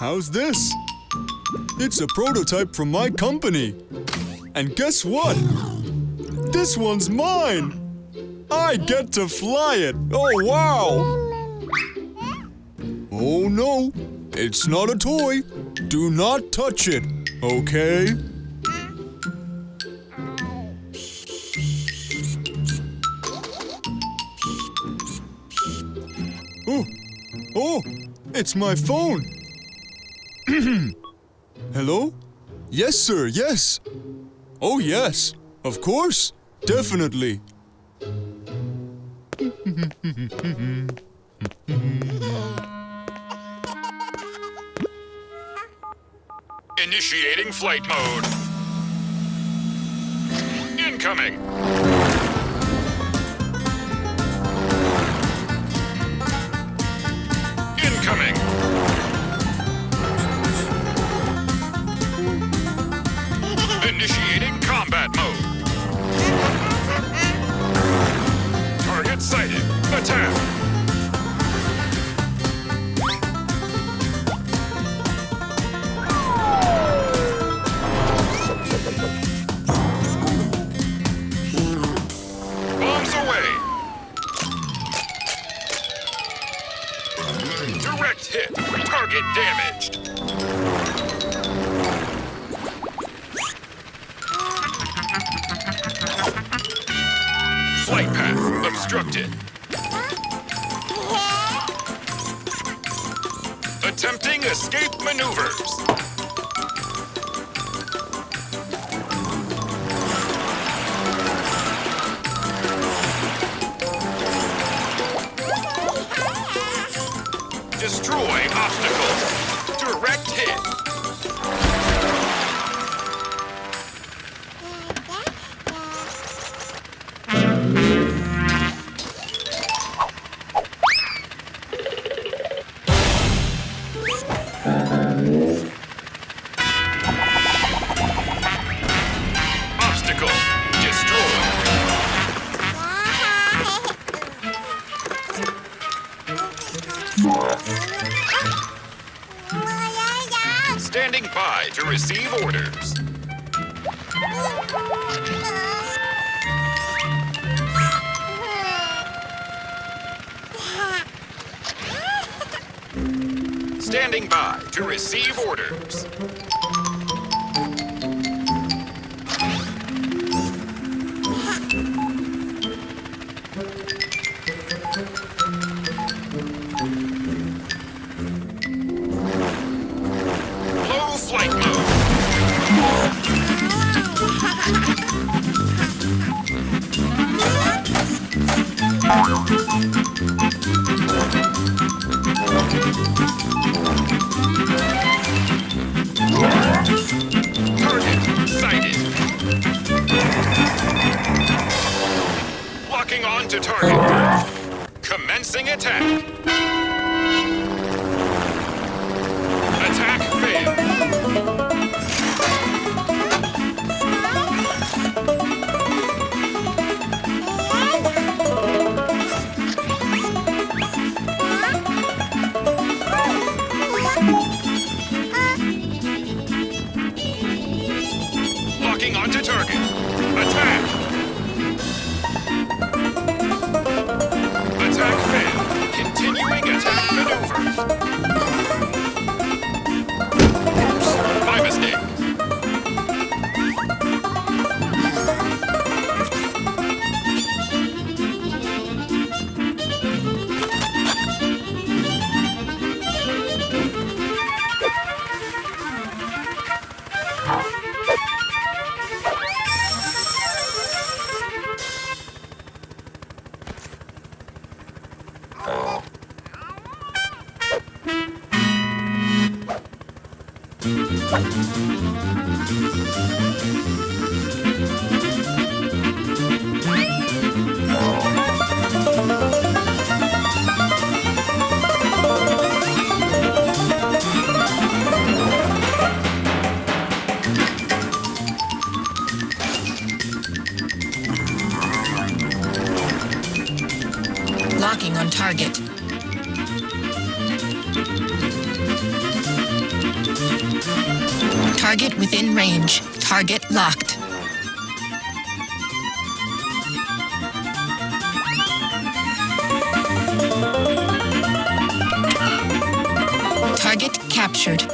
How's this? It's a prototype from my company. And guess what? This one's mine! I get to fly it! Oh, wow! Oh, no. It's not a toy. Do not touch it, okay? Oh, it's my phone. Hello? Yes, sir, yes. Oh, yes, of course, definitely. Initiating flight mode. Incoming. Incoming. Initiating combat mode. Target sighted. Attack. Bombs away. Direct hit. Target damaged. Flight path obstructed. Attempting escape maneuvers. Destroy obstacles. Direct hit. Obstacle destroyed. Standing by to receive orders. Standing by to receive orders. Low flight mode. Target sighted. Locking on to target. Commencing attack. Attack failed. Locking onto target. Attack. Attack failed. Continuing attack maneuvers. Oops, my mistake. Locking on target. Target within range. Target locked. Target captured.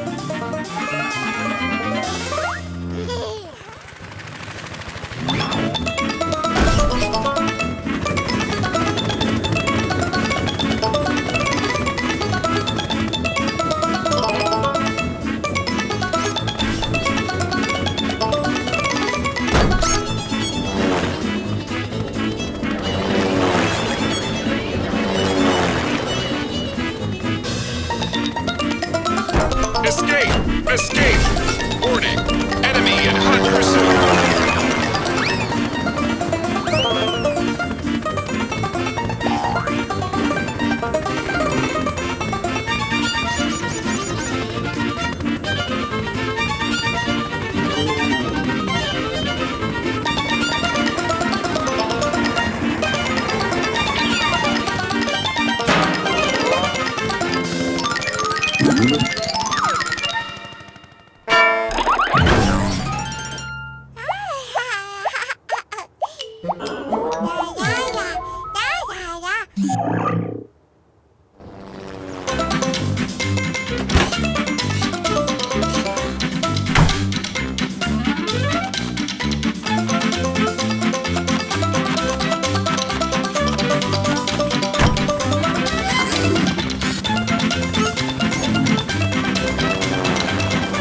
Escape! Escape! Warning! Enemy in hot pursuit!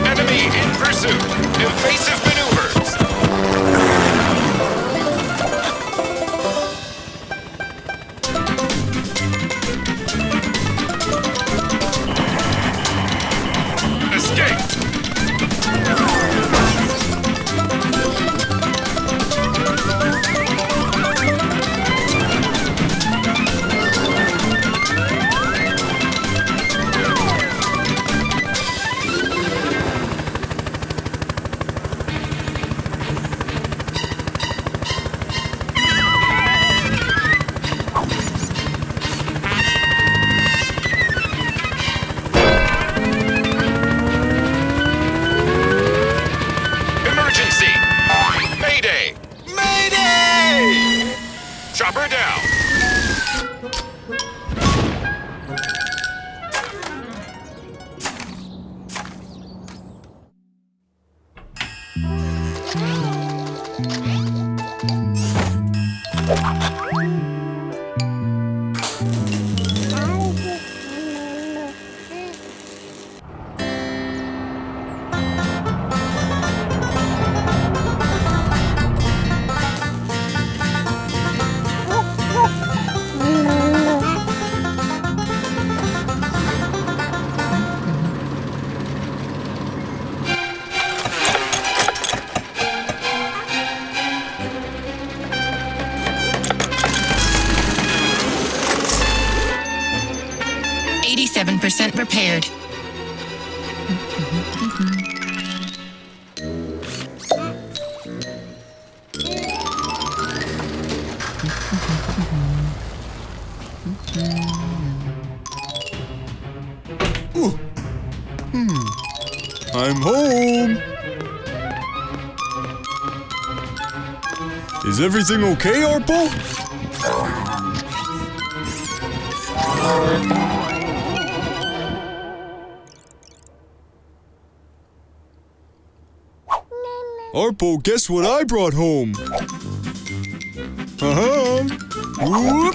Enemy in pursuit! Evasive maneuvers! Escape! Emergency! Mayday! Mayday! Chopper down! %, repaired. I'm home. Is everything okay, Arpo? Arpo, guess what I brought home? Whoop!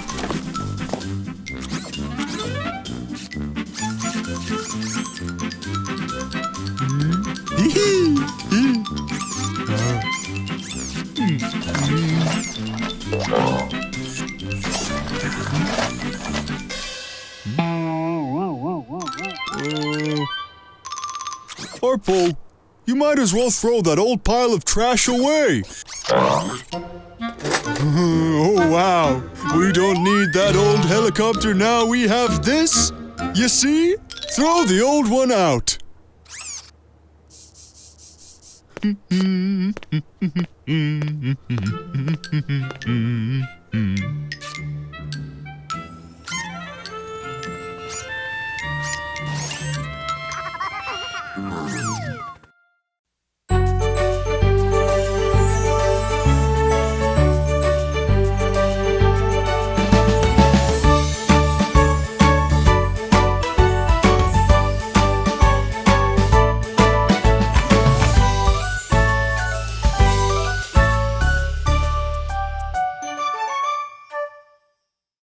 Arpo, you might as well throw that old pile of trash away. Oh, wow. We don't need that old helicopter now. We have this. You see? Throw the old one out.